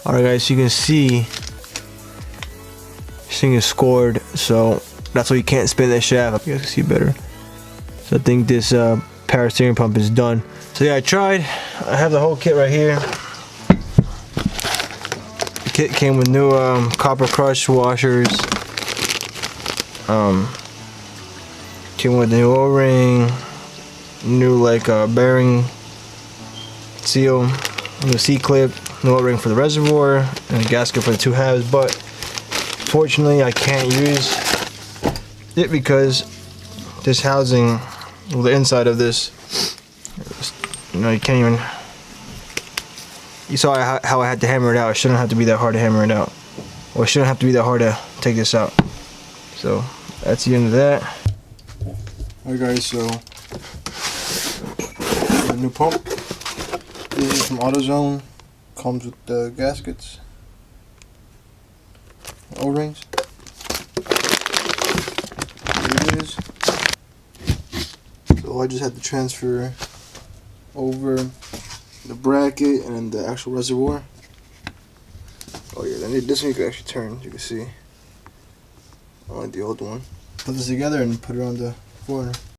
Alright guys, so you can see this thing is scored, so that's why you can't spin that shaft. You guys can see better. So I think this power steering pump is done. So yeah, I tried. I have the whole kit right here. The kit came with new copper crush washers. Came with new O-ring, new like bearing seal, new C-clip, new O-ring for the reservoir, and a gasket for the 2 halves. But fortunately, I can't use it because this housing, well, the inside of this, you know, you can't even. You saw how I had to hammer it out. It shouldn't have to be that hard to hammer it out, or it shouldn't have to be that hard to take this out. So that's the end of that. Alright guys, so the new pump. This is from AutoZone. Comes with the gaskets, O-rings. Here it is. So I just had to transfer over the bracket and the actual reservoir. Oh yeah, this one you can actually turn. You can see. I like the old one. Put this together and put it on the corner.